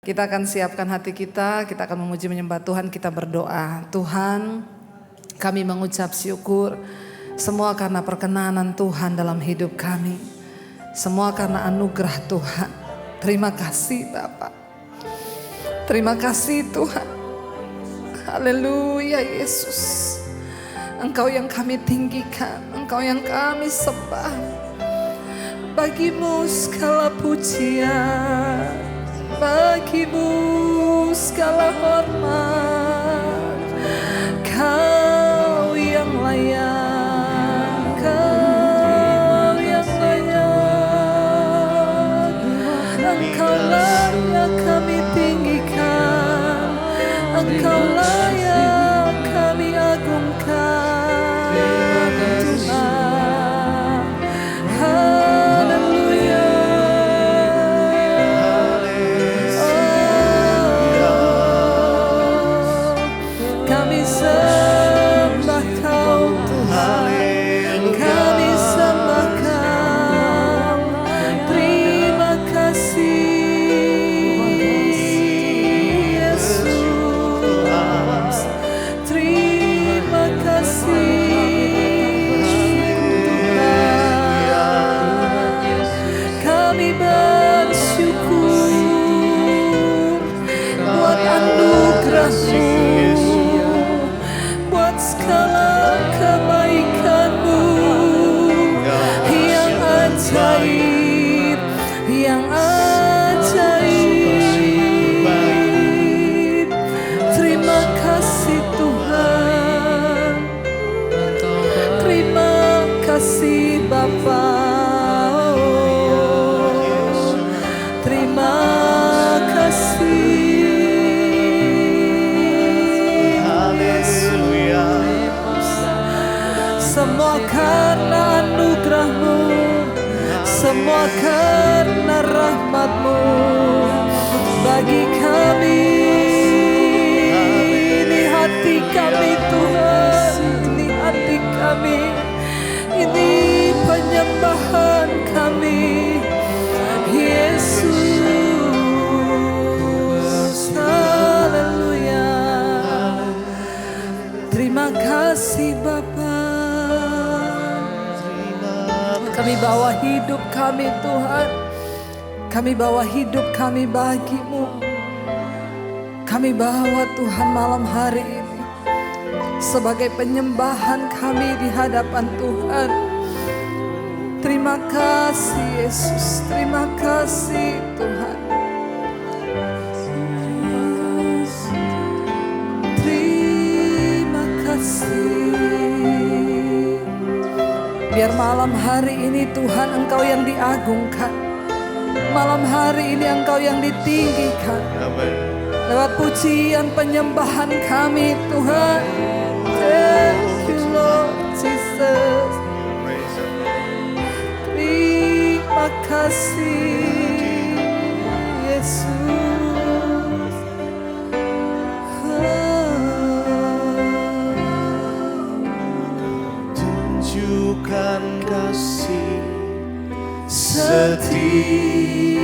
Kita akan siapkan hati kita akan memuji menyembah Tuhan, kita berdoa. Tuhan, kami mengucap syukur semua karena perkenanan Tuhan dalam hidup kami. Semua karena anugerah Tuhan. Terima kasih Bapa. Terima kasih Tuhan. Haleluya Yesus. Engkau yang kami tinggikan, Engkau yang kami sembah. Bagimu segala pujian, bagimu segala hormat. Kau yang layak, Kau yang layak. Engkau layak kami tinggikan, Engkau layak kami agungkan. Buat segala kebaikan-Mu yang ajaib, yang ajaib. Terima kasih Tuhan, terima kasih Bapa. Terima kasih. Semua karena anugerah-Mu, semua karena rahmat-Mu bagi kami. Ini hati kami Tuhan, ini hati kami, ini penyembahan kami Yesus. Haleluya. Terima kasih Bapa. Kami bawa hidup kami Tuhan, kami bawa hidup kami bagi-Mu. Kami bawa Tuhan malam hari ini sebagai penyembahan kami di hadapan Tuhan. Terima kasih Yesus, terima kasih Tuhan. Terima kasih. Biar malam hari ini Tuhan Engkau yang diagungkan, malam hari ini Engkau yang ditinggikan. Lewat pujian penyembahan kami Tuhan. Thank you Lord Jesus. Terima kasih Yesus. Tunjukkan kasih setiamu,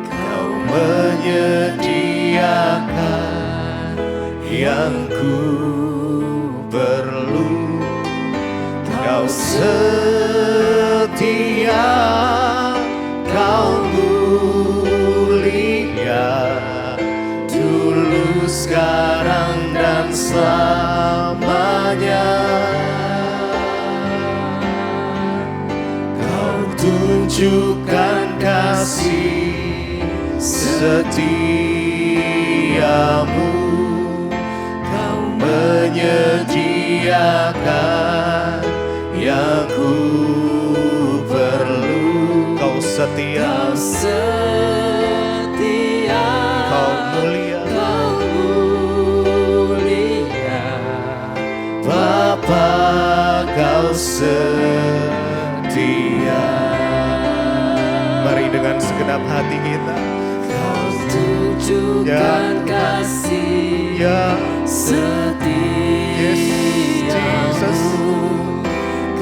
Kau menyediakan yang ku perlu. Kau setia, Kau mulia, dulu, sekarang, dan selamanya. Kau tunjukkan kasih setiamu, Kau menyediakan yang ku perlu. Kau setia, Kau mulia, Bapa, Kau setia. Mari dengan segenap hati kita Kau tunjukkan kasih setiamu,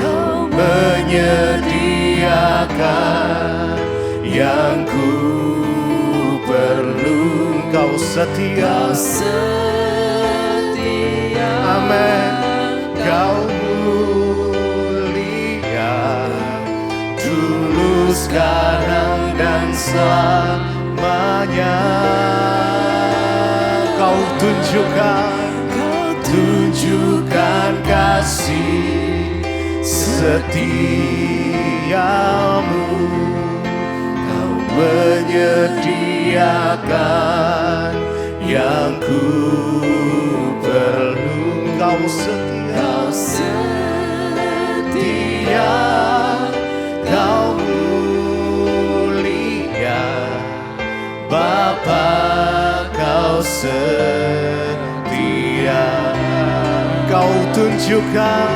Kau menyediakan yang ku Kau setia. Amin. Kau mulia dulu, sekarang, dan selamanya. Kau tunjukkan kasih setiamu. Kau menyediakan yang ku perlu. Kau setia, Kau mulia, Bapa, Kau setia. Kau tunjukkan,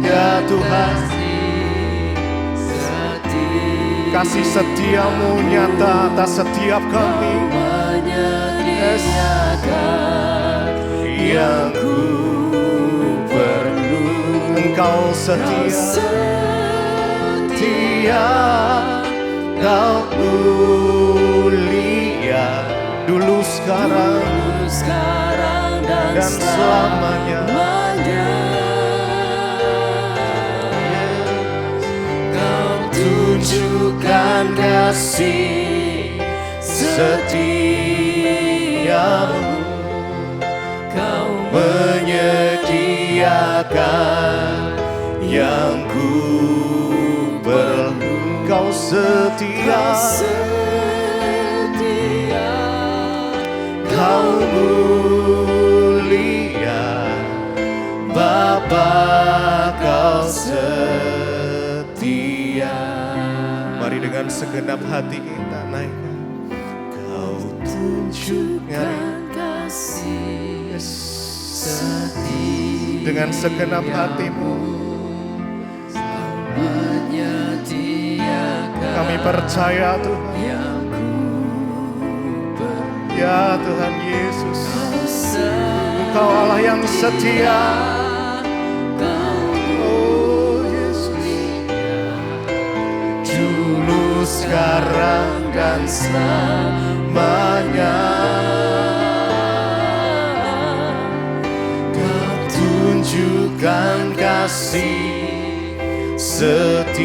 ya Tuhan, kasih setiamu nyata atas setiap kami. Yes. Yang ku perlu. Engkau setia, Kau mulia dulu, sekarang, dan selamanya. Kau tunjukkan kasih setiamu. Kau menyediakan yang ku perlu. Kau setia, Kau mulia, Bapa, Kau setia. Mari dengan segenap hati kita naikkan. Kau tunjukkan kasih setia. Dengan segenap hatimu kami percaya Tuhan. Ya Tuhan Yesus, Engkau Allah yang setia. Oh Yesus, dulu, sekarang, dan selamanya. Kau tunjukkan kasih setiamu.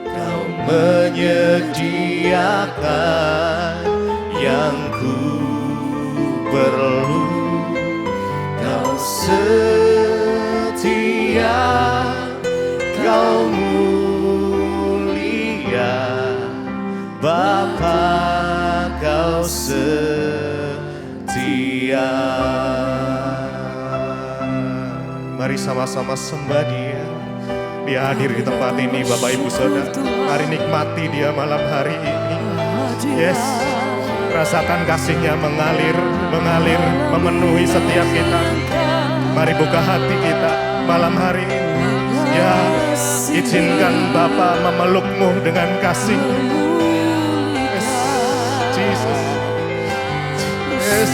Kau menyediakan yang ku perlu. Kau setia, Kau mulia, Bapa, Kau setia. Mari sama-sama sembah Dia. Dia hadir di tempat ini, Bapak Ibu Saudara. Mari nikmati Dia malam hari ini. Yes, rasakan kasih-Nya mengalir, memenuhi setiap kita. Mari buka hati kita malam hari ini. Ya, izinkan Bapa memelukmu dengan kasih. Yes, Jesus. Yes.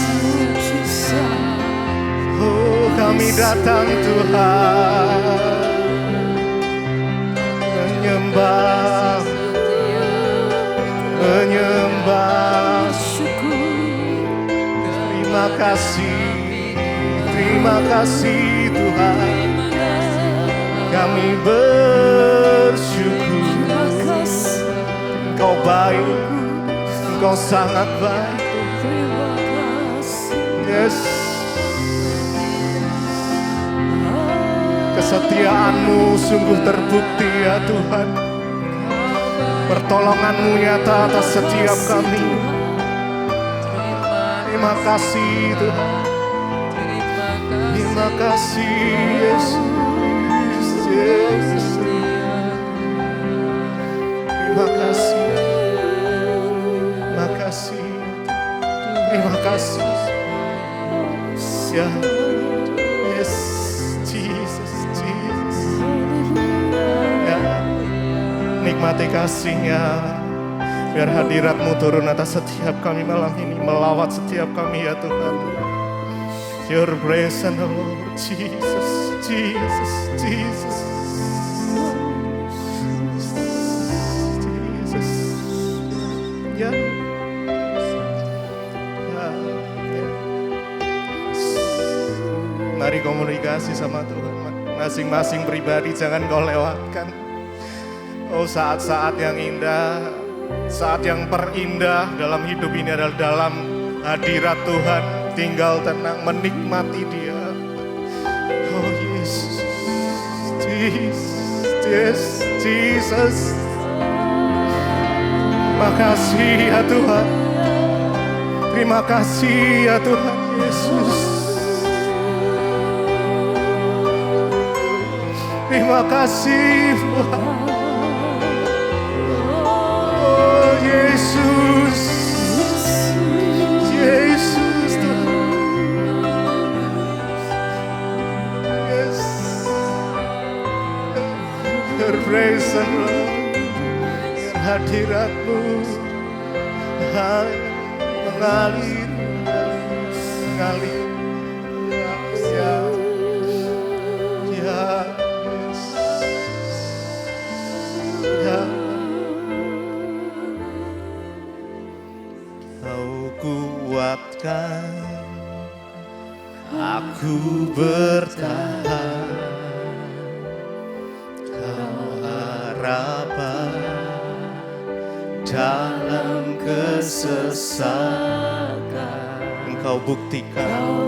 Oh, kami datang Tuhan, menyembah, terima kasih Tuhan. Kami bersyukur. Engkau baik, Engkau sangat baik. Yes. Kesetiaan-Mu sungguh terbukti ya Tuhan. Pertolongan-Mu nyata atas setiap kami. Terima kasih Tuhan. Terima kasih Yesus. Yesus. Terima kasih. Terima kasih. Terima kasih. Ya. Yes. Jesus. Ya. Nikmati kasih-Nya. Biar hadirat-Mu turun atas setiap kami malam ini, melawat setiap kami ya Tuhan. Your presence, oh Lord, Jesus. layani komunikasi sama Tuhan. Masing-masing pribadi jangan kau lewatkan. Oh, saat-saat yang indah, saat yang terindah dalam hidup ini adalah dalam hadirat Tuhan. Tinggal tenang menikmati Dia. Oh Yesus, Jesus. Terima kasih ya Tuhan. Terima kasih ya Tuhan Yesus. Terima kasih Tuhan. Oh Yesus. Yesus Tuhan. Yes. Praise the Lord. Hadirat-Mu mengalir. Kau kuatkan aku bertahan, Kau harapan dalam kesesakan. Engkau buktikan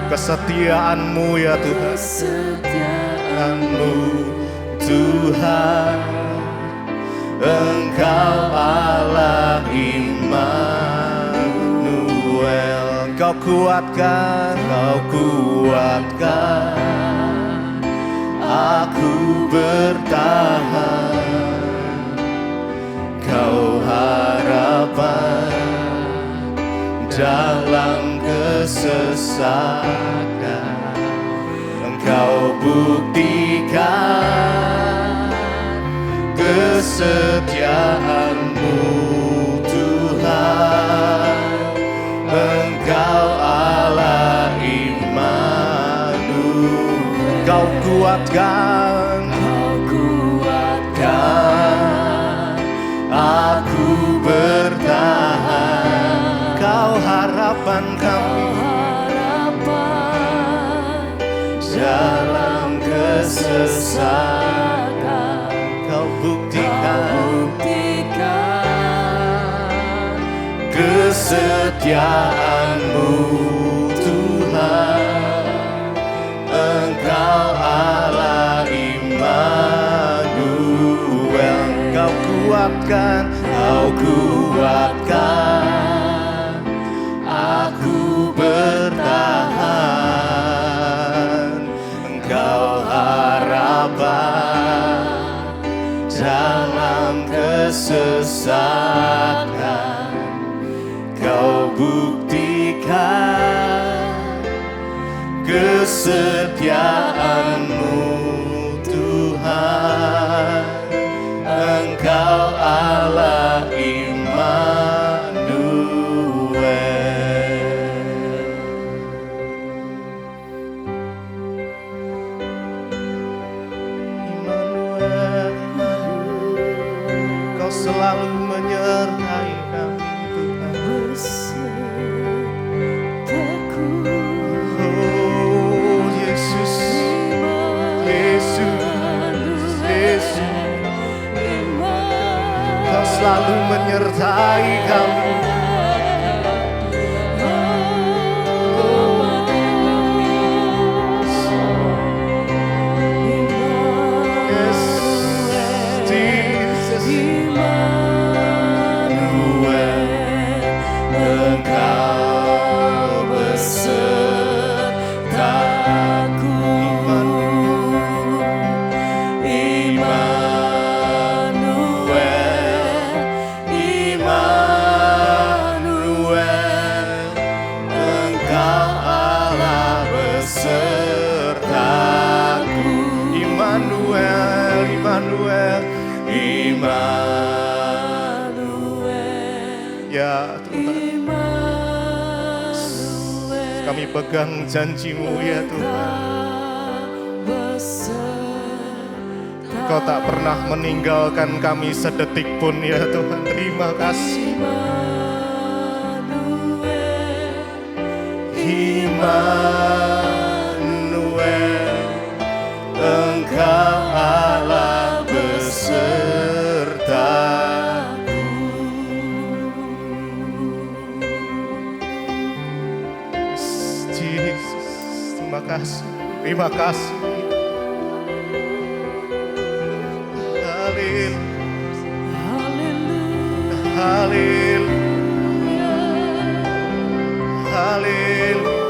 kesetiaan-Mu ya Tuhan. Kesetiaan-Mu Tuhan, Engkau Allah Immanuel. Kau kuatkan aku bertahan, Kau harapan dalam kesesakan. Engkau buktikan kesetiaan-Mu Tuhan, Engkau Allah Immanuel. Kau kuatkan aku bertahan, Kau harapan kami dalam kesesakan. Kau buktikan kesetiaan-Mu Tuhan, Engkau Allah Immanuel. Kau kuatkan aku bertahan, Engkau harapan dalam kesesakan. Kau buktikan kesetiaan-Mu Tuhan, Engkau Allah Immanuel. Immanuel, Kau selalu menyertai kami Tuhan. Oh Yesus, Kau selalu menyertai kami. Yes, Jesus, Immanuel, Engkau besertaku. Ya Tuhan, kami pegang janji-Mu ya Tuhan. Kau tak pernah meninggalkan kami sedetik pun ya Tuhan. Terima kasih. Immanuel, Engkau Allah besertaku. Yesus, terima kasih, terima kasih. Haleluya, haleluya.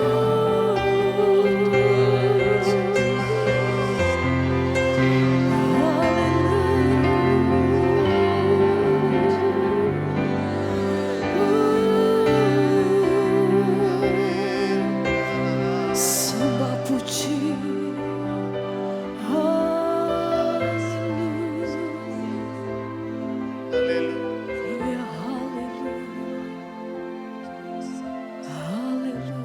Sembah puji, haleluya, haleluya, haleluya,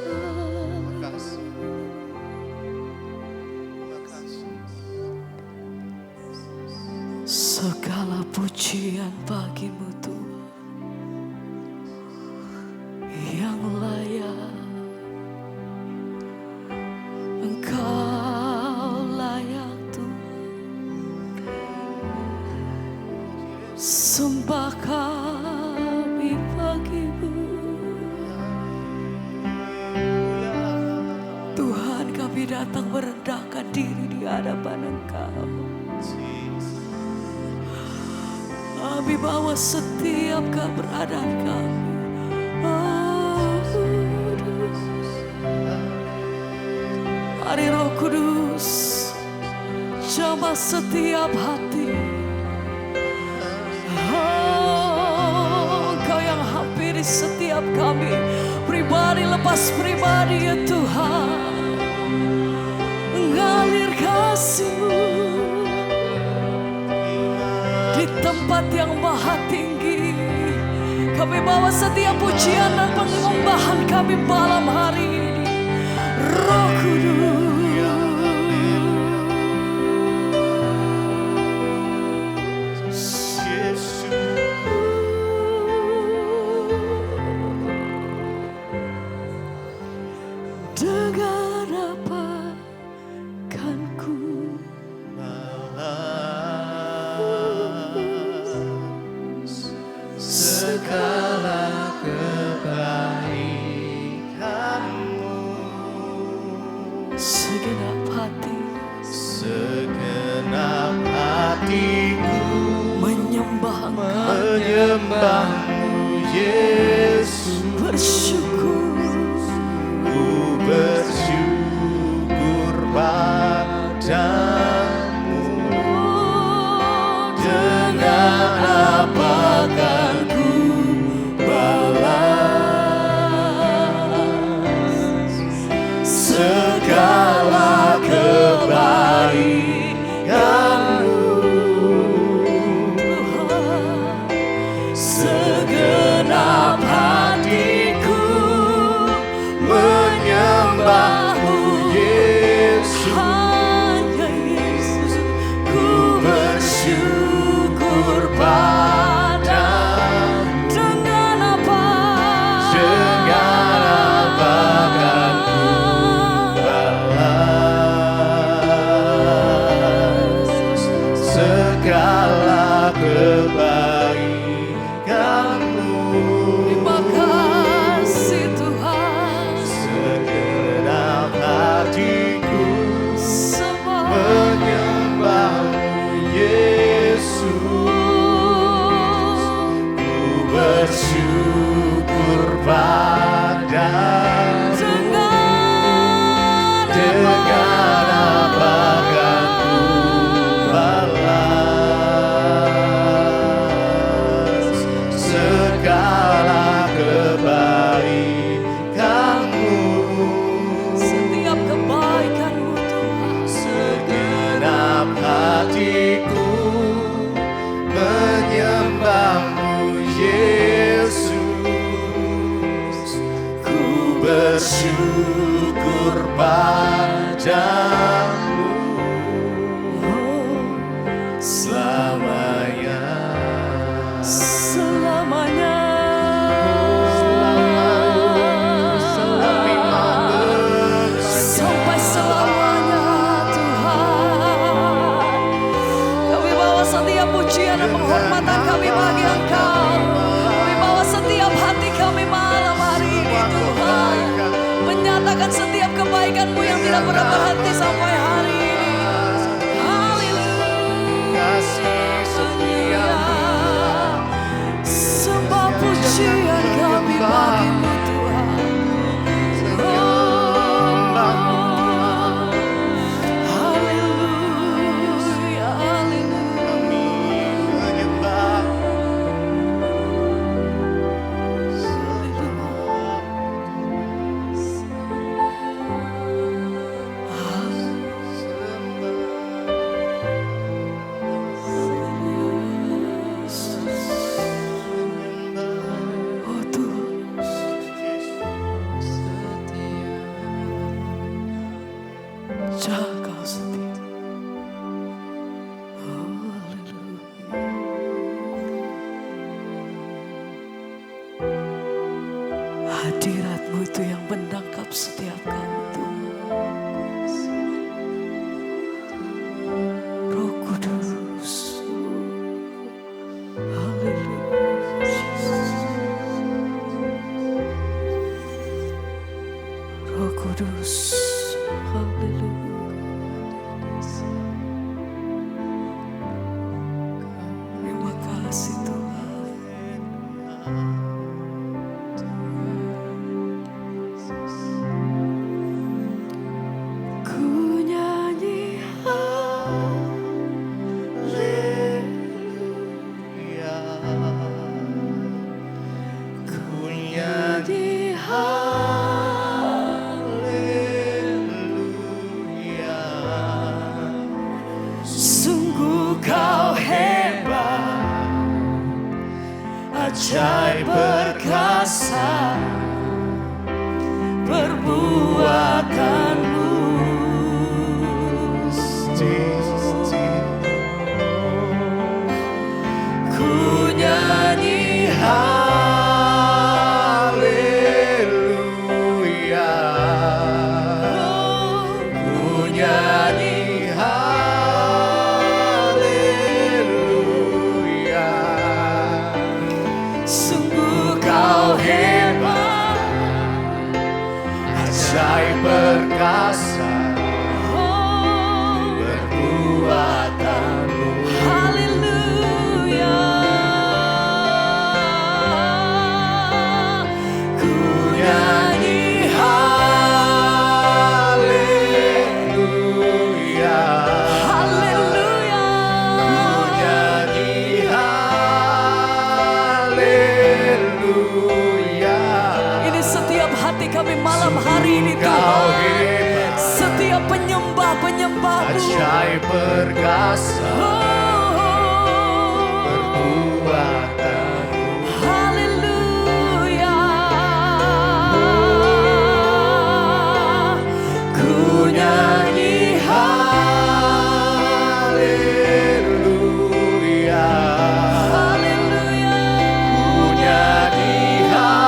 Terima kasih. Terima kasih. segala pujian bagimu Tuhan yang layak. Engkau layak Tuhan, sembah kami bagimu Tuhan. Kami datang merendahkan diri di hadapan Engkau. Kami bawa setiap keberadaan kami. Hari Roh Kudus, jamah setiap hati. Engkau yang hampiri setiap kami, pribadi lepas pribadi ya Tuhan. Ngalir kasih-Mu di tempat yang maha tinggi. Kami bawa setiap pujian dan penyembahan kami malam hari ini. Roh Kudus, dengan apa kan ku segala kebaikan-Mu. kebaikan-Mu yang tidak pernah berhenti sampai hari ini. Haleluya. Kasih setia-Mu. Sembah pujian kami bagi-Mu Tuhan. Haleluya, haleluya. Menyembah. Oh Tuhan, jangan Kau setia. Hadirat-Mu itu yang menangkap setiap kami Tuhan. Roh Kudus. Haleluya. Roh Kudus. Haleluya. Terima kasih Tuhan. Ku nyanyi Haleluya. Ku nyanyi haleluya. sungguh Kau hebat, Ajaib perkasa perbuatanmu. Ku nyanyi haleluya. Ku nyanyi haleluya. sungguh Kau hebat, ajaib perkasa perbuatanmu. haleluya. Ku nyanyi Haleluya. haleluya. Nyanyi haleluya. Ini setiap hati kami malam hari ini Kau Tuhan. hebat, Setiap penyembah-penyembah-Mu. ajaib perkasa Oh, perbuatanmu. haleluya. Ku nyanyi Haleluya. haleluya. Ku nyanyi haleluya.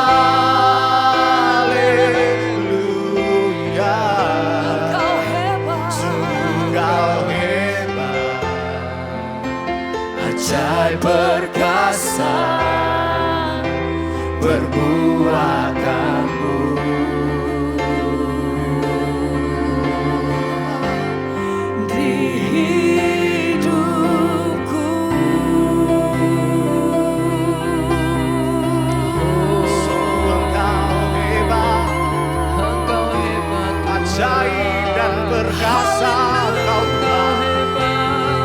Kau hebat. Kau hebat, ajaib perkasa perbuatanmu. Di hidupku. Engkau hebat, Engkau hebat. ajaib dan perkasa Kau Tuhan.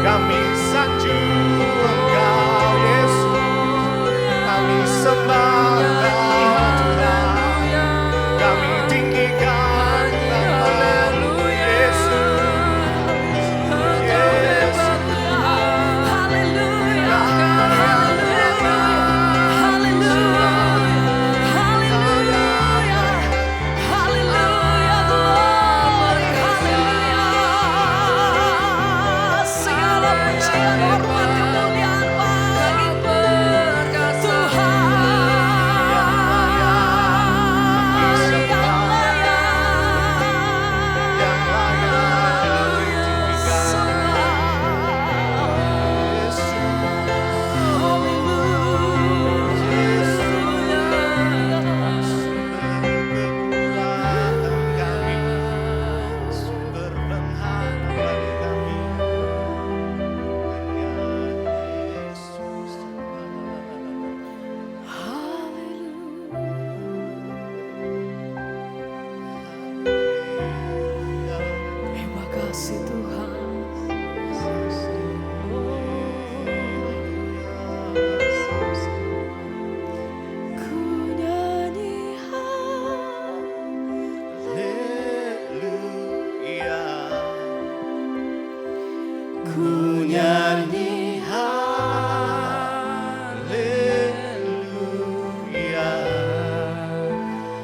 Kami sanjung Engkau Yesus, kami sembah Engkau Tuhan.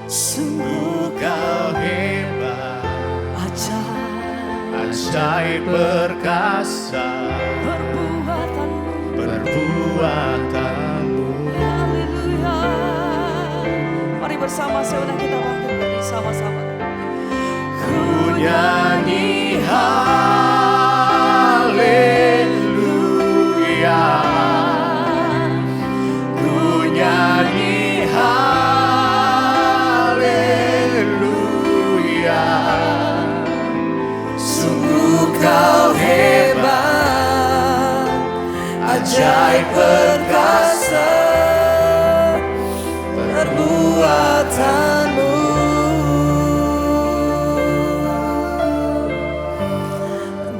Sungguh Kau hebat, ajaib perkasa perbuatanmu. Haleluya. Mari bersama saudara kita bangkit bersama-sama. Ku nyanyi haleluya, ku nyanyi haleluya. Sungguh kau hebat, ajaib perkasa perbuatanmu.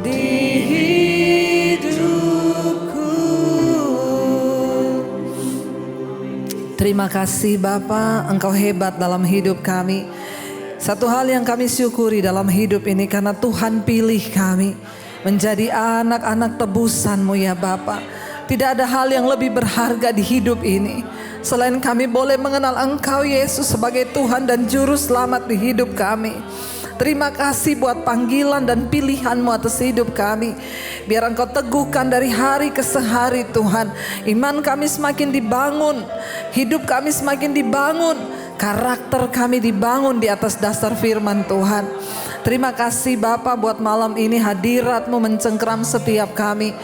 Di hidupku. Terima kasih Bapa, Engkau hebat dalam hidup kami. Satu hal yang kami syukuri dalam hidup ini karena Tuhan pilih kami menjadi anak-anak tebusan-Mu ya Bapa. Tidak ada hal yang lebih berharga di hidup ini selain kami boleh mengenal Engkau Yesus sebagai Tuhan dan Juru Selamat di hidup kami. Terima kasih buat panggilan dan pilihan-Mu atas hidup kami. Biar Engkau teguhkan dari hari ke hari Tuhan. Iman kami semakin dibangun, hidup kami semakin dibangun, karakter kami dibangun di atas dasar firman Tuhan. Terima kasih Bapa buat malam ini hadirat-Mu mencengkram setiap kami.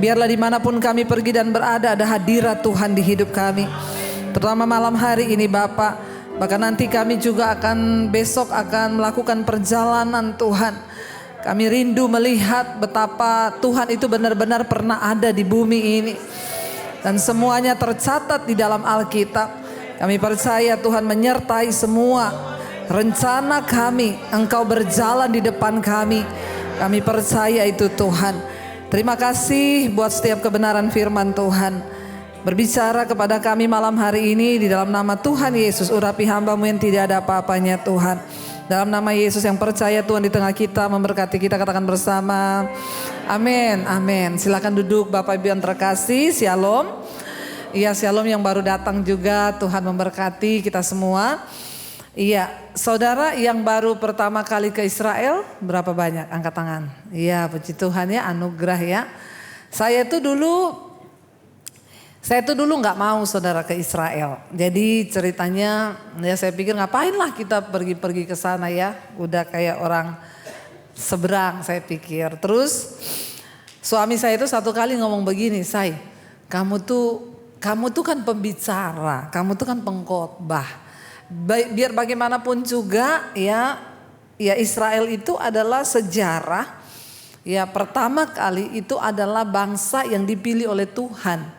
Biarlah dimanapun kami pergi dan berada ada hadirat Tuhan di hidup kami. Terutama malam hari ini Bapa. Bahkan nanti kami juga besok akan melakukan perjalanan Tuhan. Kami rindu melihat betapa Tuhan itu benar-benar pernah ada di bumi ini. Dan semuanya tercatat di dalam Alkitab. Kami percaya Tuhan menyertai semua rencana kami. Engkau berjalan di depan kami. Kami percaya itu Tuhan. Terima kasih buat setiap kebenaran firman Tuhan. Berbicara kepada kami malam hari ini di dalam nama Tuhan Yesus. Urapi hamba-Mu yang tidak ada apa-apanya Tuhan. Dalam nama Yesus yang percaya Tuhan di tengah kita memberkati kita, katakan bersama. Amin, amin. Silakan duduk Bapak Ibu yang terkasih. Shalom. Iya, shalom yang baru datang juga. Tuhan memberkati kita semua. Iya, saudara yang baru pertama kali ke Israel berapa banyak? Angkat tangan. Iya, puji Tuhan ya, anugerah ya. Saya tuh dulu nggak mau saudara ke Israel. Jadi ceritanya ya saya pikir ngapain lah kita pergi-pergi ke sana ya. Udah kayak orang seberang saya pikir. Terus suami saya itu satu kali ngomong begini, "Say, kamu tuh kan pembicara, kamu tuh kan pengkhotbah. Biar bagaimanapun juga ya Israel itu adalah sejarah. Ya pertama kali itu adalah bangsa yang dipilih oleh Tuhan.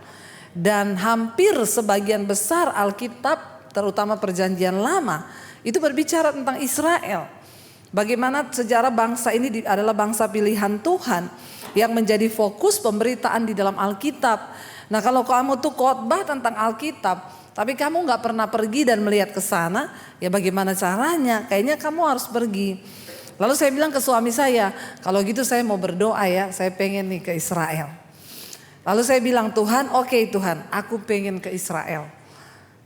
Dan hampir sebagian besar Alkitab terutama perjanjian lama itu berbicara tentang Israel. Bagaimana sejarah bangsa ini adalah bangsa pilihan Tuhan yang menjadi fokus pemberitaan di dalam Alkitab. Nah kalau kamu tuh khotbah tentang Alkitab tapi kamu gak pernah pergi dan melihat ke sana, ya bagaimana caranya? Kayaknya kamu harus pergi. Lalu saya bilang ke suami saya, kalau gitu saya mau berdoa ya, saya pengen nih ke Israel. Lalu saya bilang, Tuhan, oke Tuhan, aku pengen ke Israel.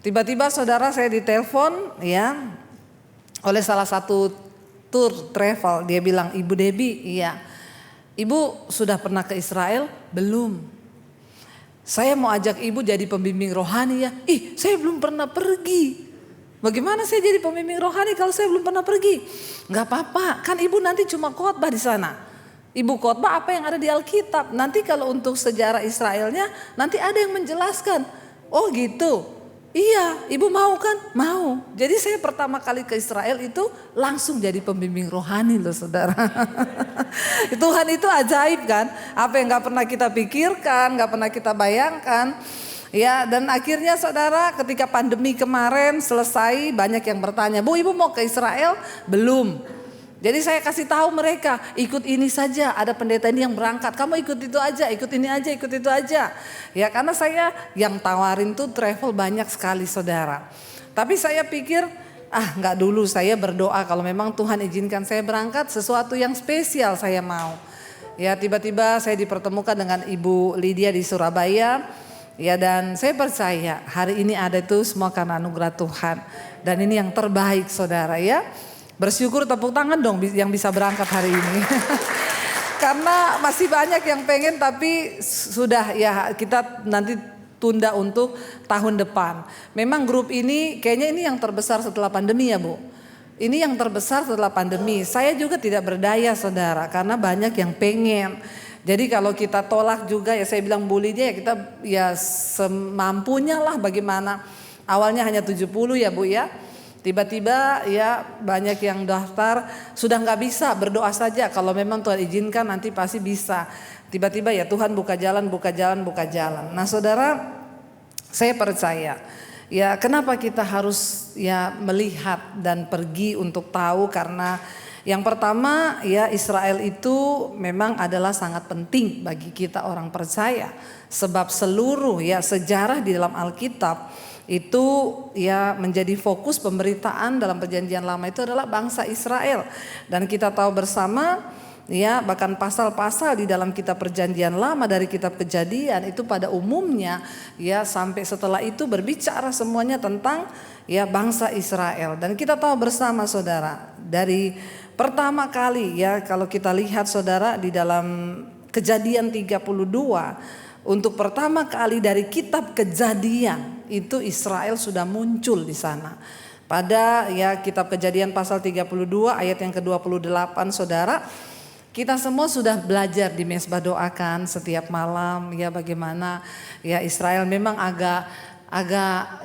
Tiba-tiba saudara saya ditelepon ya oleh salah satu tour travel. Dia bilang, Ibu Debbie, iya. Ibu sudah pernah ke Israel? Belum. Saya mau ajak ibu jadi pembimbing rohani ya. Ih, saya belum pernah pergi. Bagaimana saya jadi pembimbing rohani kalau saya belum pernah pergi? Gak apa-apa, kan ibu nanti cuma khotbah di sana. Ibu khotbah apa yang ada di Alkitab. Nanti kalau untuk sejarah Israelnya, nanti ada yang menjelaskan. Oh gitu. Iya, ibu mau kan? Mau. Jadi saya pertama kali ke Israel itu langsung jadi pembimbing rohani loh saudara. Tuhan itu ajaib kan? Apa yang gak pernah kita pikirkan, gak pernah kita bayangkan. Ya, dan akhirnya saudara ketika pandemi kemarin selesai banyak yang bertanya, Bu ibu mau ke Israel? Belum. Jadi saya kasih tahu mereka, ikut ini saja, ada pendeta ini yang berangkat, kamu ikut itu aja, ikut ini aja, ikut itu aja. Ya karena saya yang tawarin tuh travel banyak sekali saudara. Tapi saya pikir, nggak dulu, saya berdoa kalau memang Tuhan izinkan saya berangkat, sesuatu yang spesial saya mau. Ya tiba-tiba saya dipertemukan dengan Ibu Lydia di Surabaya. Ya dan saya percaya hari ini ada itu semua karena anugerah Tuhan. Dan ini yang terbaik saudara ya. Bersyukur, tepuk tangan dong yang bisa berangkat hari ini. Karena masih banyak yang pengen tapi sudah ya kita nanti tunda untuk tahun depan. Memang grup ini kayaknya ini yang terbesar setelah pandemi ya Bu. Ini yang terbesar setelah pandemi. Saya juga tidak berdaya saudara karena banyak yang pengen. Jadi kalau kita tolak juga ya saya bilang bully dia ya kita ya semampunya lah bagaimana. Awalnya hanya 70 ya Bu ya. Tiba-tiba ya banyak yang daftar sudah nggak bisa, berdoa saja kalau memang Tuhan izinkan nanti pasti bisa. Tiba-tiba ya Tuhan buka jalan, buka jalan, buka jalan. Nah saudara, saya percaya ya kenapa kita harus ya melihat dan pergi untuk tahu, karena yang pertama ya Israel itu memang adalah sangat penting bagi kita orang percaya. Sebab seluruh ya sejarah di dalam Alkitab itu ya menjadi fokus pemberitaan dalam perjanjian lama itu adalah bangsa Israel. Dan kita tahu bersama ya bahkan pasal-pasal di dalam kitab perjanjian lama dari kitab Kejadian itu pada umumnya ya sampai setelah itu berbicara semuanya tentang ya bangsa Israel. Dan kita tahu bersama saudara dari pertama kali ya kalau kita lihat saudara di dalam Kejadian 32 untuk pertama kali dari kitab Kejadian itu Israel sudah muncul di sana. Pada ya kitab Kejadian pasal 32 ayat yang ke-28 saudara, kita semua sudah belajar di Mesbah Doakan setiap malam ya bagaimana ya Israel memang agak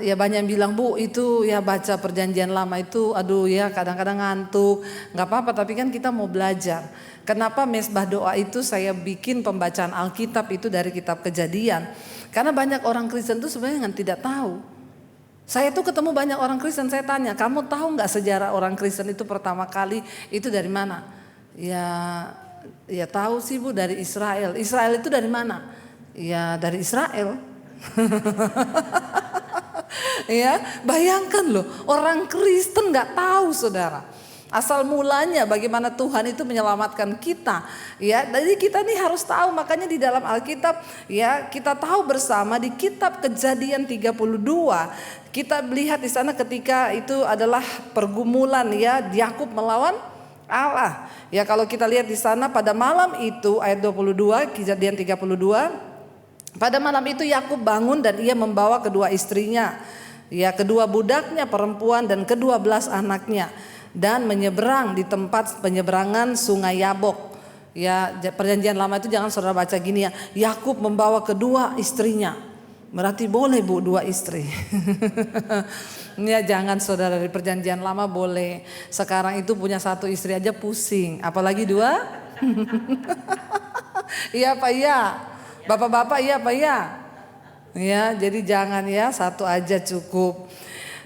ya banyak yang bilang Bu itu ya baca perjanjian lama itu aduh ya kadang-kadang ngantuk, nggak apa-apa tapi kan kita mau belajar. Kenapa Mesbah Doa itu saya bikin pembacaan Alkitab itu dari kitab Kejadian? Karena banyak orang Kristen itu sebenarnya tidak tahu. Saya tuh ketemu banyak orang Kristen, saya tanya, kamu tahu nggak sejarah orang Kristen itu pertama kali itu dari mana? Ya tahu sih Bu dari Israel. Israel itu dari mana? Ya dari Israel. Ya bayangkan loh orang Kristen nggak tahu saudara. Asal mulanya bagaimana Tuhan itu menyelamatkan kita. Ya, jadi kita nih harus tahu, makanya di dalam Alkitab ya kita tahu bersama di kitab Kejadian 32 kita melihat di sana ketika itu adalah pergumulan ya Yakub melawan Allah. Ya kalau kita lihat di sana pada malam itu ayat 22 Kejadian 32, pada malam itu Yakub bangun dan ia membawa kedua istrinya, ya kedua budaknya perempuan dan ke-12 anaknya. Dan menyeberang di tempat penyeberangan sungai Yabok. Ya perjanjian lama itu jangan saudara baca gini ya. Yakub membawa kedua istrinya. Berarti boleh Bu 2 istri. Ya jangan saudara dari perjanjian lama boleh. Sekarang itu punya 1 istri aja pusing. Apalagi 2. Iya Pak ya. Bapak-bapak iya Pak ya. Ya jadi jangan ya 1 aja cukup.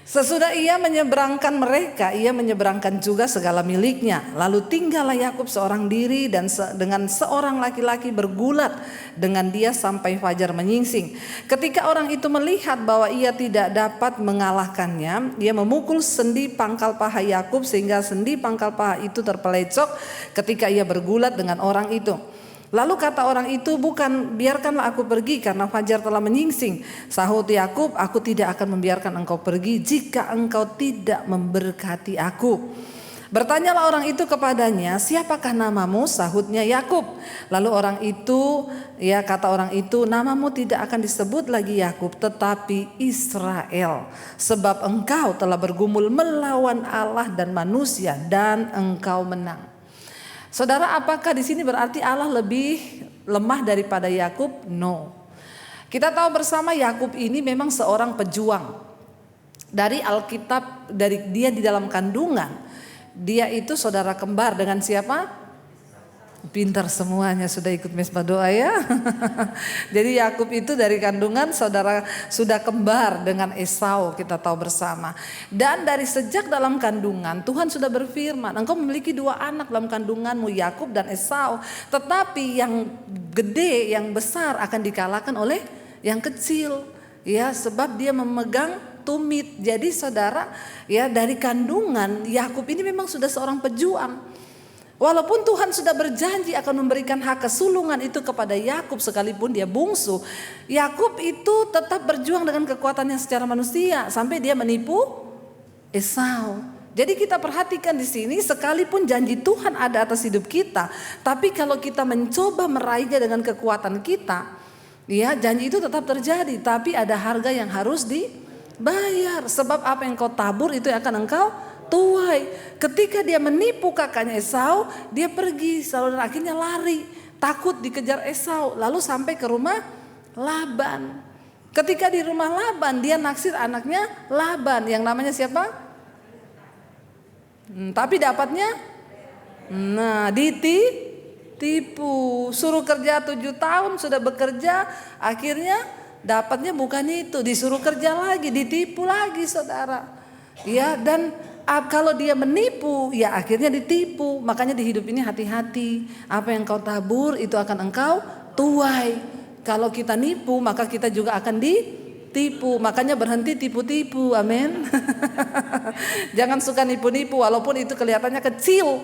Sesudah ia menyeberangkan mereka, ia menyeberangkan juga segala miliknya. Lalu tinggallah Yakub seorang diri dan dengan seorang laki-laki bergulat dengan dia sampai fajar menyingsing. Ketika orang itu melihat bahwa ia tidak dapat mengalahkannya, ia memukul sendi pangkal paha Yakub sehingga sendi pangkal paha itu terpelecok ketika ia bergulat dengan orang itu. Lalu kata orang itu, bukan, biarkanlah aku pergi karena fajar telah menyingsing. Sahut Yakub, aku tidak akan membiarkan engkau pergi jika engkau tidak memberkati aku. Bertanyalah orang itu kepadanya, siapakah namamu? Sahutnya Yakub. Lalu orang itu, ya kata orang itu, namamu tidak akan disebut lagi Yakub tetapi Israel. Sebab engkau telah bergumul melawan Allah dan manusia dan engkau menang. Saudara, apakah di sini berarti Allah lebih lemah daripada Yakub? No. Kita tahu bersama Yakub ini memang seorang pejuang. Dari Alkitab, dari dia di dalam kandungan, dia itu saudara kembar dengan siapa? Pintar semuanya sudah ikut Mesbah Doa ya. Jadi Yakub itu dari kandungan saudara sudah kembar dengan Esau, kita tahu bersama. Dan dari sejak dalam kandungan Tuhan sudah berfirman, engkau memiliki 2 anak dalam kandunganmu, Yakub dan Esau. Tetapi yang gede, yang besar akan dikalahkan oleh yang kecil. Ya, sebab dia memegang tumit. Jadi saudara, ya dari kandungan Yakub ini memang sudah seorang pejuang. Walaupun Tuhan sudah berjanji akan memberikan hak kesulungan itu kepada Yakub sekalipun dia bungsu, Yakub itu tetap berjuang dengan kekuatannya secara manusia sampai dia menipu Esau. Jadi kita perhatikan di sini, sekalipun janji Tuhan ada atas hidup kita, tapi kalau kita mencoba meraihnya dengan kekuatan kita, ya janji itu tetap terjadi, tapi ada harga yang harus dibayar. Sebab apa yang kau tabur itu akan engkau tuai. Ketika dia menipu kakaknya Esau, dia pergi, saudara, akhirnya lari, takut dikejar Esau, lalu sampai ke rumah Laban. Ketika di rumah Laban, dia naksir anaknya Laban yang namanya siapa? Tapi dapatnya, ditipu, suruh kerja 7 tahun, sudah bekerja, akhirnya dapatnya bukan itu, disuruh kerja lagi, ditipu lagi, saudara. Ya, dan kalau dia menipu, ya akhirnya ditipu. Makanya di hidup ini hati-hati, apa yang kau tabur itu akan engkau tuai. Kalau kita nipu, maka kita juga akan ditipu. Makanya berhenti tipu-tipu, amin. Jangan suka nipu-nipu walaupun itu kelihatannya kecil.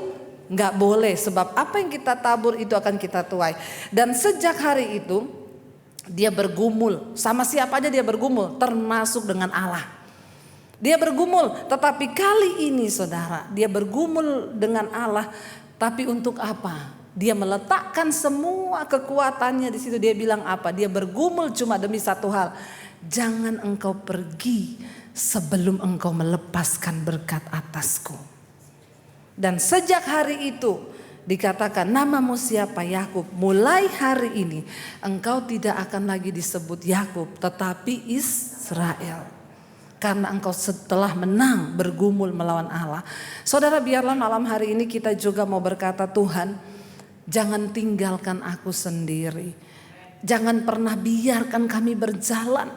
Nggak boleh, sebab apa yang kita tabur itu akan kita tuai. Dan sejak hari itu dia bergumul, sama siapa aja dia bergumul, termasuk dengan Allah. Dia bergumul, tetapi kali ini saudara, dia bergumul dengan Allah, tapi untuk apa? Dia meletakkan semua kekuatannya di situ. Dia bilang apa? Dia bergumul cuma demi satu hal. Jangan engkau pergi sebelum engkau melepaskan berkat atasku. Dan sejak hari itu dikatakan, namamu siapa? Yakub. Mulai hari ini engkau tidak akan lagi disebut Yakub, tetapi Israel. Karena engkau setelah menang bergumul melawan Allah. Saudara, biarlah malam hari ini kita juga mau berkata, Tuhan, jangan tinggalkan aku sendiri. Jangan pernah biarkan kami berjalan.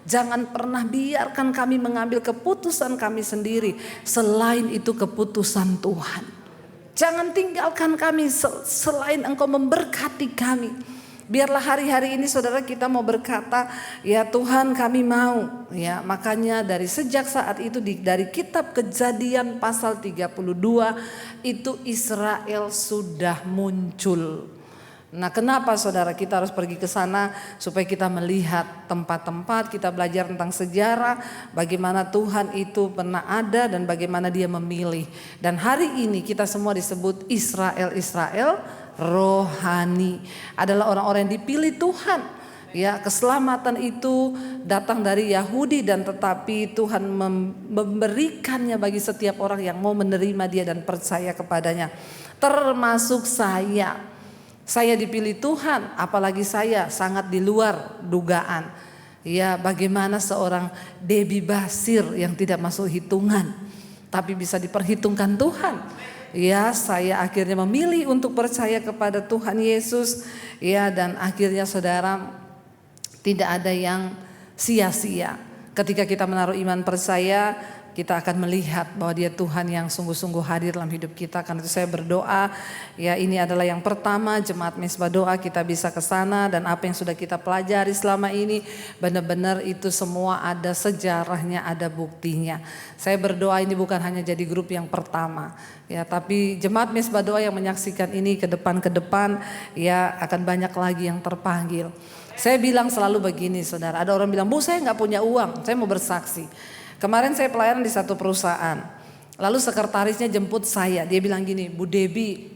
Jangan pernah biarkan kami mengambil keputusan kami sendiri. Selain itu keputusan Tuhan. Jangan tinggalkan kami selain engkau memberkati kami. Biarlah hari-hari ini saudara kita mau berkata, ya Tuhan kami mau. Ya, makanya dari sejak saat itu dari kitab Kejadian pasal 32 itu Israel sudah muncul. Nah, kenapa saudara kita harus pergi ke sana? Supaya kita melihat tempat-tempat, kita belajar tentang sejarah, bagaimana Tuhan itu pernah ada dan bagaimana dia memilih. Dan hari ini kita semua disebut Israel rohani, adalah orang-orang yang dipilih Tuhan. Ya, keselamatan itu datang dari Yahudi dan tetapi Tuhan memberikannya bagi setiap orang yang mau menerima dia dan percaya kepadanya. Termasuk saya. Saya dipilih Tuhan, apalagi saya sangat di luar dugaan. Ya, bagaimana seorang Debbie Basir yang tidak masuk hitungan tapi bisa diperhitungkan Tuhan. Ya, saya akhirnya memilih untuk percaya kepada Tuhan Yesus. Ya, dan akhirnya saudara tidak ada yang sia-sia. Ketika kita menaruh iman percaya, kita akan melihat bahwa dia Tuhan yang sungguh-sungguh hadir dalam hidup kita. Karena itu saya berdoa, ya ini adalah yang pertama jemaat Mesbah Doa kita bisa ke sana dan apa yang sudah kita pelajari selama ini benar-benar itu semua ada sejarahnya, ada buktinya. Saya berdoa ini bukan hanya jadi grup yang pertama, ya tapi jemaat Mesbah Doa yang menyaksikan ini ke depan ya akan banyak lagi yang terpanggil. Saya bilang selalu begini saudara, ada orang bilang, Bu saya nggak punya uang, saya mau bersaksi. Kemarin saya pelayanan di satu perusahaan, lalu sekretarisnya jemput saya, dia bilang gini, Bu Debbie,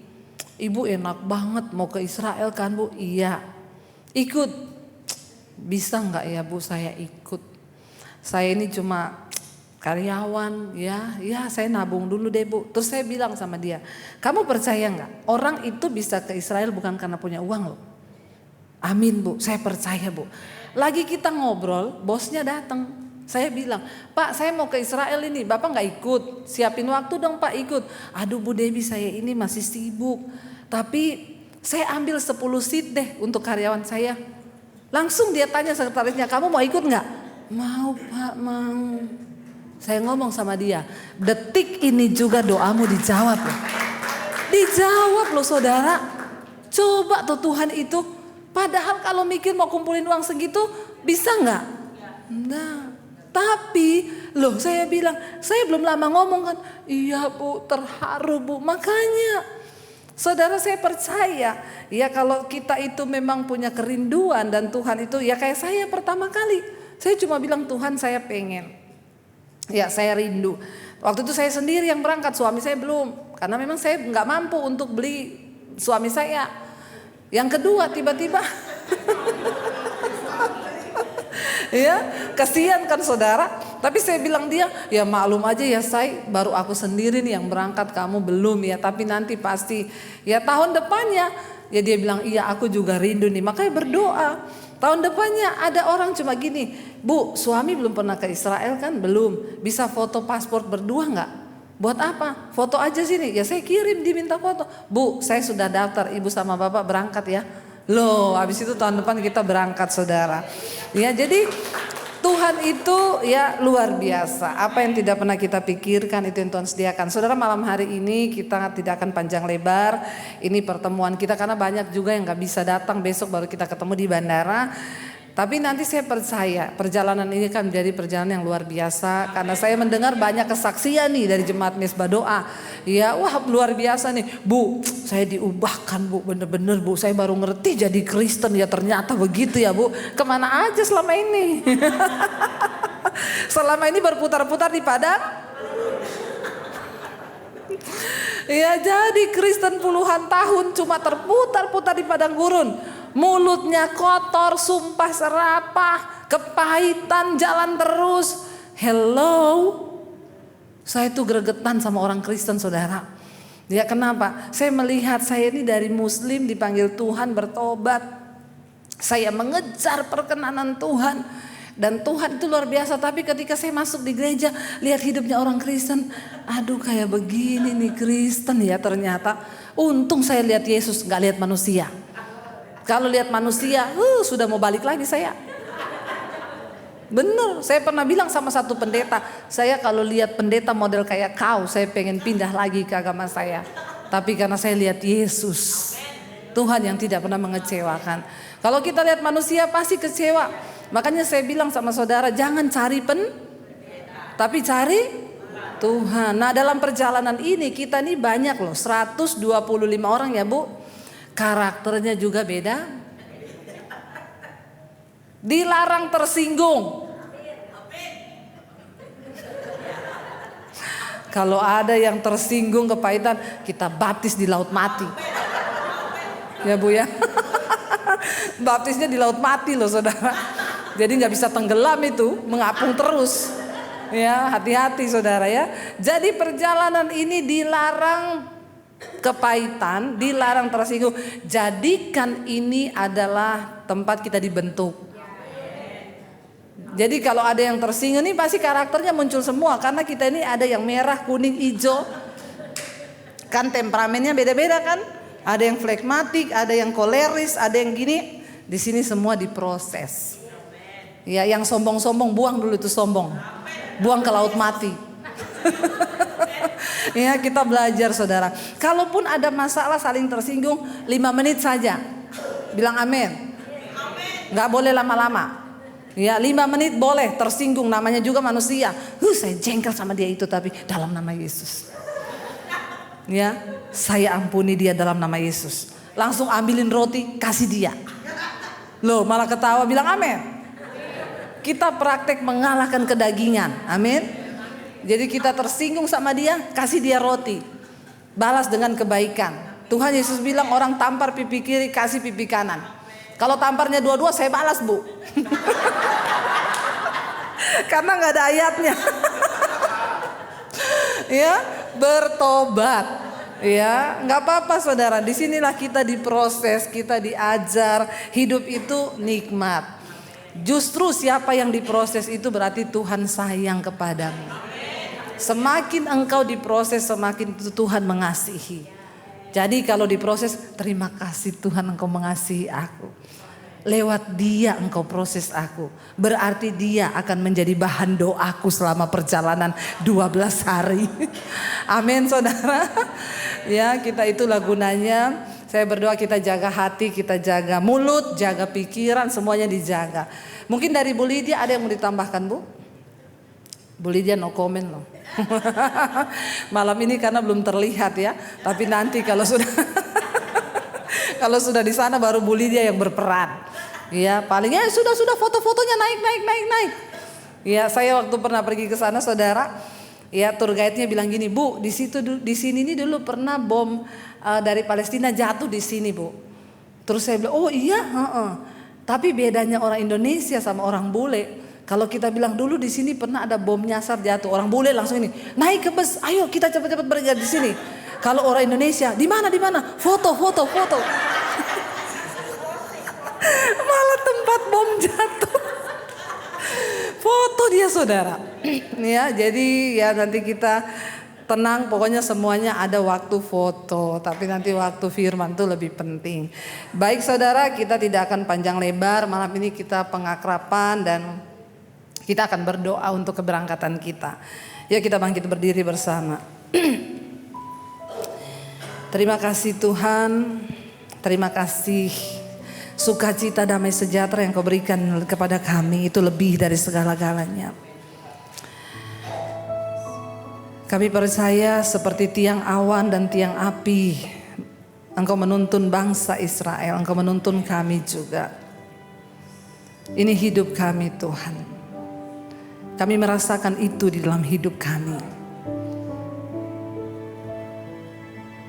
Ibu enak banget mau ke Israel kan Bu? Iya, ikut. Bisa nggak ya Bu saya ikut? Saya ini cuma karyawan, ya saya nabung dulu deh Bu. Terus saya bilang sama dia, kamu percaya nggak? Orang itu bisa ke Israel bukan karena punya uang loh. Amin Bu, saya percaya Bu. Lagi kita ngobrol, bosnya datang. Saya bilang, Pak saya mau ke Israel ini, Bapak gak ikut? Siapin waktu dong Pak ikut. Aduh Bu Debbie saya ini masih sibuk. Tapi saya ambil 10 seat deh untuk karyawan saya. Langsung dia tanya sekretarisnya, kamu mau ikut gak? Mau Pak, mau. Saya ngomong sama dia, detik ini juga doamu dijawab loh. Dijawab loh saudara. Coba tuh Tuhan itu. Padahal kalau mikir mau kumpulin uang segitu, bisa gak? Enggak. Tapi loh saya bilang, saya belum lama ngomong kan, iya Bu terharu Bu. Makanya saudara saya percaya ya kalau kita itu memang punya kerinduan dan Tuhan itu ya kayak saya pertama kali. Saya cuma bilang Tuhan saya pengen, ya saya rindu. Waktu itu saya sendiri yang berangkat, suami saya belum. Karena memang saya nggak mampu untuk beli suami saya. Yang kedua tiba-tiba ya kasihan kan saudara. Tapi saya bilang dia, ya maklum aja ya saya, baru aku sendiri nih yang berangkat, kamu belum ya. Tapi nanti pasti ya tahun depannya. Ya dia bilang iya aku juga rindu nih, makanya berdoa. Tahun depannya ada orang cuma gini, Bu suami belum pernah ke Israel kan? Belum. Bisa foto paspor berdua nggak? Buat apa? Foto aja sini. Ya saya kirim, diminta foto. Bu saya sudah daftar, ibu sama bapak berangkat ya. Loh habis itu tahun depan kita berangkat saudara. Ya jadi Tuhan itu ya luar biasa. Apa yang tidak pernah kita pikirkan itu yang Tuhan sediakan. Saudara malam hari ini kita tidak akan panjang lebar. Ini pertemuan kita karena banyak juga yang gak bisa datang. Besok baru kita ketemu di bandara. Tapi nanti saya percaya perjalanan ini kan menjadi perjalanan yang luar biasa. Karena saya mendengar banyak kesaksian nih dari jemaat Mesbah Doa. Ya wah luar biasa nih. Bu saya diubahkan bu, bener-bener bu. Saya baru ngerti jadi Kristen ya ternyata begitu ya bu. Kemana aja selama ini? Selama ini berputar-putar di padang. Ya jadi Kristen puluhan tahun cuma terputar-putar di padang gurun. Mulutnya kotor, sumpah serapah, kepahitan, jalan terus. Hello. Saya tuh gregetan sama orang Kristen saudara. Ya kenapa? Saya melihat saya ini dari muslim dipanggil Tuhan bertobat. Saya mengejar perkenanan Tuhan. Dan Tuhan itu luar biasa. Tapi ketika saya masuk di gereja, lihat hidupnya orang Kristen. Aduh kayak begini nih Kristen ya ternyata. Untung saya lihat Yesus, gak lihat manusia. Kalau lihat manusia, sudah mau balik lagi saya. Bener, saya pernah bilang sama satu pendeta, saya kalau lihat pendeta model kayak kau, saya pengen pindah lagi ke agama saya. Tapi karena saya lihat Yesus, Tuhan yang tidak pernah mengecewakan. Kalau kita lihat manusia pasti kecewa. Makanya saya bilang sama saudara, jangan cari tapi cari Tuhan. Nah dalam perjalanan ini kita nih banyak loh, 125 orang ya Bu. Karakternya juga beda. Dilarang tersinggung. Kalau ada yang tersinggung kepahitan, kita baptis di laut mati. Ya Bu ya. Baptisnya di laut mati loh saudara. Jadi gak bisa tenggelam itu, mengapung terus. Ya hati-hati saudara ya. Jadi perjalanan ini dilarang kepahitan, dilarang tersinggung. Jadikan ini adalah tempat kita dibentuk. Jadi kalau ada yang tersinggung ini pasti karakternya muncul semua. Karena kita ini ada yang merah, kuning, hijau. Kan temperamennya beda-beda kan. Ada yang flegmatik, ada yang koleris, ada yang gini. Di sini semua diproses. Ya yang sombong-sombong buang dulu itu sombong. Buang ke laut mati. Ya kita belajar saudara. Kalaupun ada masalah saling tersinggung 5 menit saja. Bilang amin. Gak boleh lama-lama. Ya 5 menit boleh tersinggung, namanya juga manusia. Saya jengkel sama dia itu tapi dalam nama Yesus. Ya saya ampuni dia dalam nama Yesus. Langsung ambilin roti kasih dia. Loh malah ketawa bilang amin. Kita praktek mengalahkan kedagingan. Amin. Jadi kita tersinggung sama dia, kasih dia roti. Balas dengan kebaikan. Tuhan Yesus bilang orang tampar pipi kiri, kasih pipi kanan. Kalau tamparnya dua-dua saya balas Bu. Karena gak ada ayatnya. Ya, bertobat. Ya, gak apa-apa saudara. Disinilah kita diproses, kita diajar. Hidup itu nikmat. Justru siapa yang diproses itu berarti Tuhan sayang kepadamu. Semakin engkau diproses, semakin Tuhan mengasihi. Jadi kalau diproses, terima kasih Tuhan engkau mengasihi aku. Lewat dia engkau proses aku. Berarti dia akan menjadi bahan doaku selama perjalanan 12 hari. Amin saudara. Ya kita itulah gunanya. Saya berdoa kita jaga hati, kita jaga mulut, jaga pikiran, semuanya dijaga. Mungkin dari Bu Lydia ada yang mau ditambahkan Bu? Bu Lydia no comment loh. Malam ini karena belum terlihat ya. Tapi nanti kalau sudah kalau sudah di sana baru Bu Lydia yang berperan. Ya palingnya sudah foto-fotonya naik. Ya saya waktu pernah pergi ke sana saudara. Ya, tour guide-nya bilang gini, Bu, di sini nih dulu pernah bom dari Palestina jatuh di sini, Bu. Terus saya bilang, oh iya, tapi bedanya orang Indonesia sama orang bule. Kalau kita bilang dulu di sini pernah ada bom nyasar jatuh, orang bule langsung ini naik ke bus, ayo kita cepat-cepat pergi di sini. Kalau orang Indonesia, di mana, foto. Malah tempat bom jatuh, foto dia saudara. Ya, jadi ya nanti kita tenang, pokoknya semuanya ada waktu foto, tapi nanti waktu firman itu lebih penting. Baik saudara, kita tidak akan panjang lebar, malam ini kita pengakrapan dan kita akan berdoa untuk keberangkatan kita. Ya, kita bangkit berdiri bersama. Terima kasih Tuhan, terima kasih sukacita damai sejahtera yang Kau berikan kepada kami, itu lebih dari segala-galanya. Kami percaya seperti tiang awan dan tiang api, Engkau menuntun bangsa Israel, Engkau menuntun kami juga. Ini hidup kami Tuhan. Kami merasakan itu di dalam hidup kami.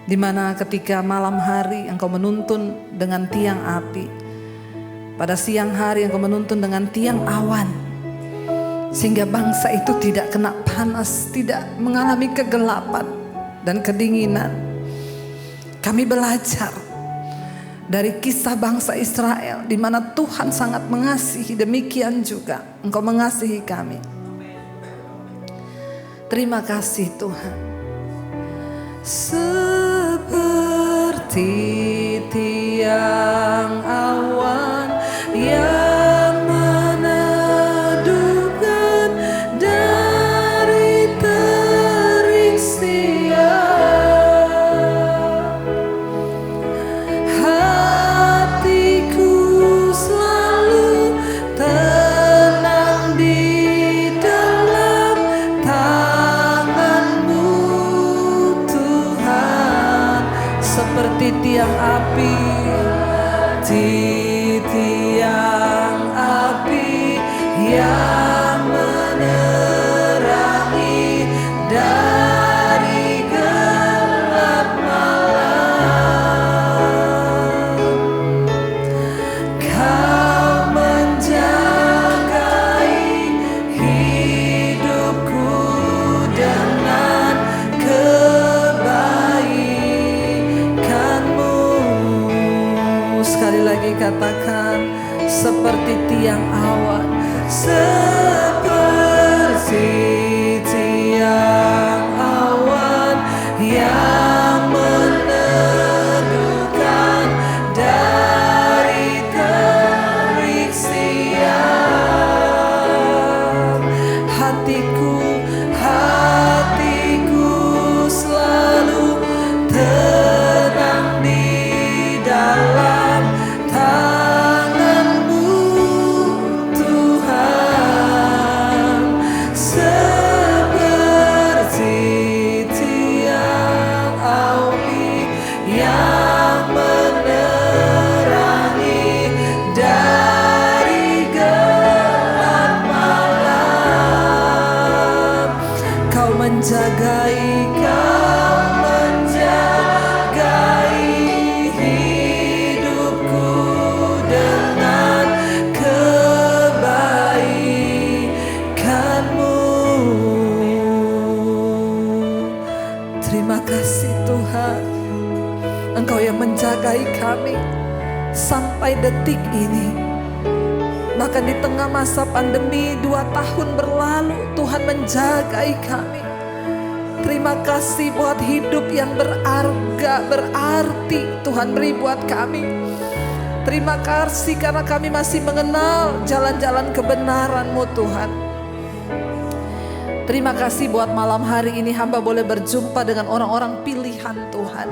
Di mana ketika malam hari Engkau menuntun dengan tiang api, pada siang hari Engkau menuntun dengan tiang awan, sehingga bangsa itu tidak kena panas, tidak mengalami kegelapan dan kedinginan. Kami belajar dari kisah bangsa Israel, di mana Tuhan sangat mengasihi, demikian juga Engkau mengasihi kami. Terima kasih Tuhan. Seperti tiang awan yang meneduhkan dari terik siang, hatiku selalu tenang di dalam tangan-Mu Tuhan. Seperti tiang api, tiang api yang menerangi dari gelap malam. Kau menjagai hidupku dengan kebaikan-Mu. Sekali lagi katakan, seperti tiang awan, seperti tiang awan yang meneduhkan dari terik siang. Hatiku selalu tenang di dalam tangan-Mu Tuhan. Seperti tiang api yang menerangi dari gelap malam. Kau menjagai hidupku dengan kebaikan-Mu. Terima kasih Tuhan, Engkau yang menjagai kami sampai detik ini. Bahkan di tengah masa pandemi 2 tahun berlalu, Tuhan menjagai kami. Terima kasih buat hidup yang berharga, berarti Tuhan beri buat kami. Terima kasih karena kami masih mengenal jalan-jalan kebenaran-Mu Tuhan. Terima kasih buat malam hari ini hamba boleh berjumpa dengan orang-orang pilihan Tuhan.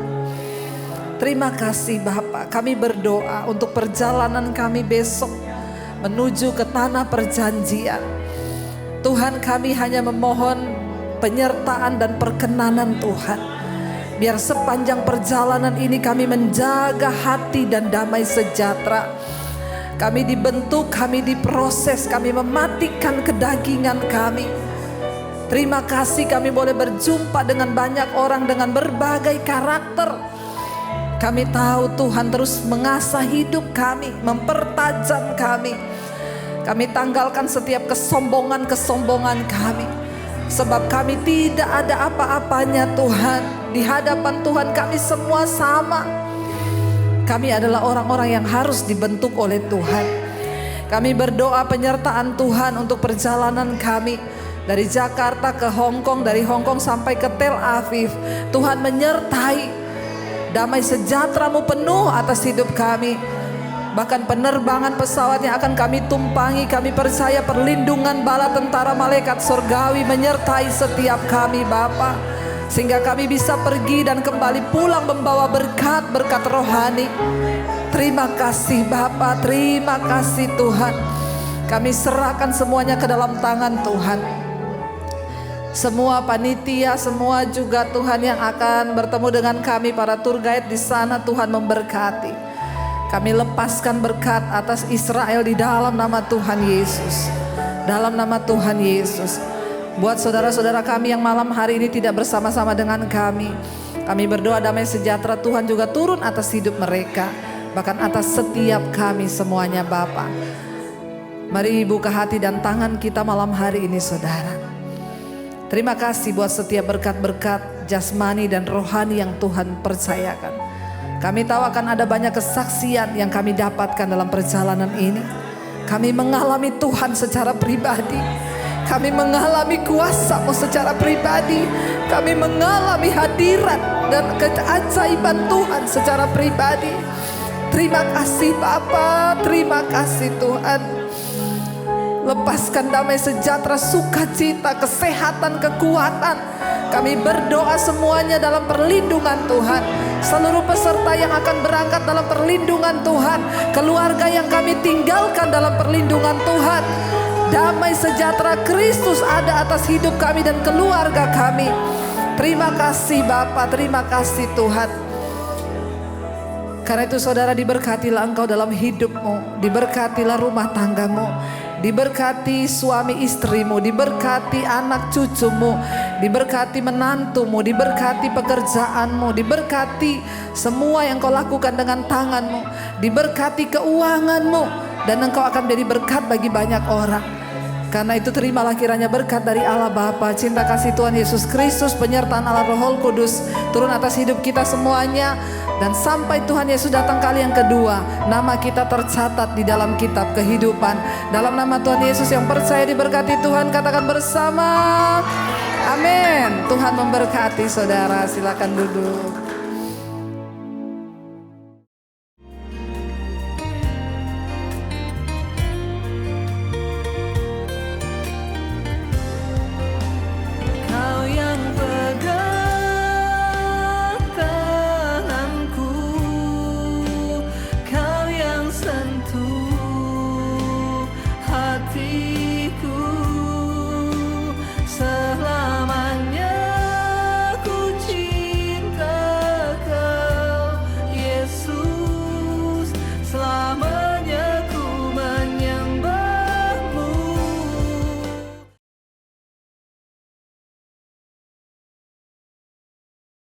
Terima kasih Bapa, kami berdoa untuk perjalanan kami besok menuju ke tanah perjanjian. Tuhan, kami hanya memohon penyertaan dan perkenanan Tuhan. Biar sepanjang perjalanan ini kami menjaga hati dan damai sejahtera. Kami dibentuk, kami diproses, kami mematikan kedagingan kami. Terima kasih kami boleh berjumpa dengan banyak orang dengan berbagai karakter. Kami tahu Tuhan terus mengasah hidup kami, mempertajam kami. Kami tanggalkan setiap kesombongan-kesombongan kami. Sebab kami tidak ada apa-apanya Tuhan. Di hadapan Tuhan kami semua sama. Kami adalah orang-orang yang harus dibentuk oleh Tuhan. Kami berdoa penyertaan Tuhan untuk perjalanan kami. Dari Jakarta ke Hong Kong, dari Hong Kong sampai ke Tel Aviv. Tuhan menyertai. Damai sejahtera-Mu penuh atas hidup kami. Bahkan penerbangan pesawat yang akan kami tumpangi, kami percaya perlindungan bala tentara malaikat surgawi menyertai setiap kami Bapa. Sehingga kami bisa pergi dan kembali pulang membawa berkat-berkat rohani. Terima kasih Bapa, terima kasih Tuhan. Kami serahkan semuanya ke dalam tangan Tuhan. Semua panitia, semua juga Tuhan yang akan bertemu dengan kami, para tour guide di sana, Tuhan memberkati. Kami lepaskan berkat atas Israel di dalam nama Tuhan Yesus. Dalam nama Tuhan Yesus. Buat saudara-saudara kami yang malam hari ini tidak bersama-sama dengan kami, kami berdoa damai sejahtera Tuhan juga turun atas hidup mereka. Bahkan atas setiap kami semuanya Bapa. Mari buka hati dan tangan kita malam hari ini saudara. Terima kasih buat setiap berkat-berkat jasmani dan rohani yang Tuhan percayakan. Kami tahu akan ada banyak kesaksian yang kami dapatkan dalam perjalanan ini. Kami mengalami Tuhan secara pribadi. Kami mengalami kuasa-Mu secara pribadi. Kami mengalami hadirat dan keajaiban Tuhan secara pribadi. Terima kasih Bapa, terima kasih Tuhan. Lepaskan damai sejahtera, sukacita, kesehatan, kekuatan. Kami berdoa semuanya dalam perlindungan Tuhan. Seluruh peserta yang akan berangkat dalam perlindungan Tuhan. Keluarga yang kami tinggalkan dalam perlindungan Tuhan. Damai sejahtera Kristus ada atas hidup kami dan keluarga kami. Terima kasih Bapa, terima kasih Tuhan. Karena itu saudara, diberkatilah engkau dalam hidupmu. Diberkatilah rumah tanggamu. Diberkati suami istrimu, diberkati anak cucumu, diberkati menantumu, diberkati pekerjaanmu, diberkati semua yang kau lakukan dengan tanganmu, diberkati keuanganmu, dan engkau akan menjadi berkat bagi banyak orang. Karena itu terimalah kiranya berkat dari Allah Bapa, cinta kasih Tuhan Yesus Kristus, penyertaan Allah Roh Kudus turun atas hidup kita semuanya. Dan sampai Tuhan Yesus datang kali yang kedua, nama kita tercatat di dalam kitab kehidupan. Dalam nama Tuhan Yesus yang percaya diberkati Tuhan, katakan bersama, amin. Tuhan memberkati saudara, silakan duduk.